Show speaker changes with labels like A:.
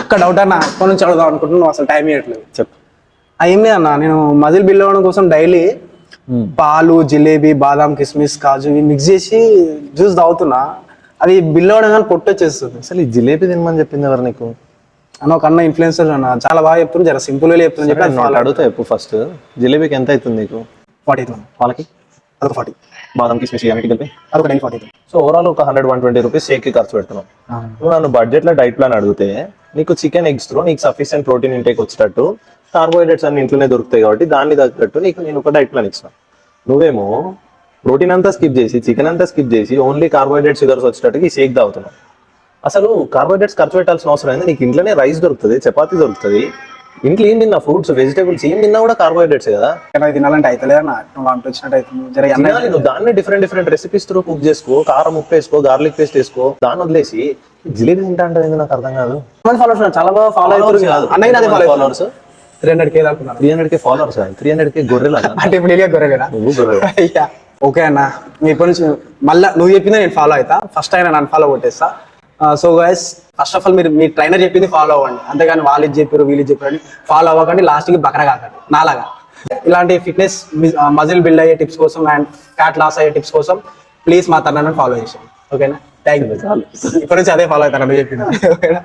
A: ఒక్క డౌట్ అన్న ఎప్పటి నుంచి అడుగుదాం అనుకుంటున్నావు, అసలు టైం ఇవ్వట్లేదు.
B: చెప్పు.
A: ఏం లేదన్న, నేను మజిల్ బిల్డ్ అవ్వడం కోసం డైలీ పాలు, జిలేబీ, బాదాం, కిస్మిస్, కాజు ఇవి మిక్స్ చేసి జ్యూస్ తాగుతున్నా. అది బిల్డ్ అవ్వడం కానీ పొట్టు వచ్చేస్తుంది.
B: అసలు ఈ జిలేబీ తినమని చెప్పింది ఎవరు నీకు?
A: అన్న ఒక అన్న ఇన్ఫ్లుయెన్సర్ అన్న, చాలా బాగా చెప్తుంది, జర సింపుల్ గా చెప్తుంది చెప్పి
B: నేను అడుగుతా చెప్పు. ఫస్ట్ జిలేబీకి ఎంత అవుతుంది నీకు?
A: 40
B: వాళ్ళకి
A: అదొక 40,
B: బాదం కిస్మిస్ అన్నిటి కలిపి
A: అదొక 40.
B: సో ఓవరాల్ ఒక 100-120 రూపీస్ షేక్ కి ఖర్చు పెడుతున్నావు. నువ్వు నన్ను బడ్జెట్ లో డైట్ ప్లాన్ అడిగితే నీకు చికెన్ ఎగ్స్ తో నీకు సఫిషియెంట్ ప్రోటీన్ ఇంటేక్ వచ్చేటట్టు, కార్బోహైడ్రేట్స్ అన్ని ఇంట్లోనే దొరుకుతాయి కాబట్టి దాన్ని తగ్గట్టు నీకు నేను ఒక డైట్ ప్లాన్ ఇచ్చిన. నువ్వేమో ప్రోటీన్ అంతా స్కిప్ చేసి, చికెన్ అంతా స్కిప్ చేసి ఓన్లీ కార్బోహైడ్రేట్స్ షుగర్స్ వచ్చేటట్టు ఈ షేక్ తాగుతున్నావు. అసలు కార్బోహైడ్రేట్స్ ఖర్చు పెట్టాల్సిన అవసరం ఏంది? నీకు ఇంట్లోనే రైస్ దొరుకుతుంది, చపాతీ దొరుకుతుంది, ఇంట్లో ఏం తిన్నా ఫ్రూట్స్, వెజిటేబుల్స్ ఏం తిన్నా కూడా కార్బోహైడ్రేట్స్ కదా.
A: తినాలంటే అయితే లేదా నువ్వు అంట వచ్చినట్టు అవుతుంది.
B: నువ్వు దాన్ని డిఫరెంట్ రెసిపీస్ తో కుక్ చేసుకో, కారం ఉప్పు వేసుకో, గార్లిక్ పేస్ట్ వేసుకో, దాన్ని వదిలేసి జిలేబీ తింటా అంటే నాకు అర్థం కాదు.
A: ఫాలోవర్స్ చాలా బాగా ఫాలో అవుతారు. అన్నయ్య
B: followers
A: 300K దాకున్నారు.
B: 300K followers 300K గొర్రెలు
A: అంటే ఇప్పుడు గొర్రెలేనా?
B: నువ్వు గొర్రె.
A: ఓకే అన్న, మీ ఇప్పటి నుంచి మళ్ళీ నువ్వు చెప్పిందే నేను ఫాలో అవుతా. ఫస్ట్ అయినా నన్ను ఫాలో కొట్టేస్తా. So guys, first of all మీరు మీ ట్రైనర్ చెప్పింది ఫాలో అవ్వండి, అంతేగాని వాళ్ళు ఇది చెప్పారు వీళ్ళు చెప్పారు ఫాలో అవ్వకండి. లాస్ట్కి బకరా కాకండి నాలాగా. ఇలాంటి ఫిట్నెస్, మజిల్ బిల్డ్ అయ్యే టిప్స్ కోసం అండ్ ఫ్యాట్ లాస్ అయ్యే టిప్స్ కోసం ప్లీజ్ మా తనని ఫాలో చేసాను. ఓకేనా? Thank you. ఇప్పటి నుంచి అదే ఫాలో అవుతాను చెప్పింది. ఓకేనా?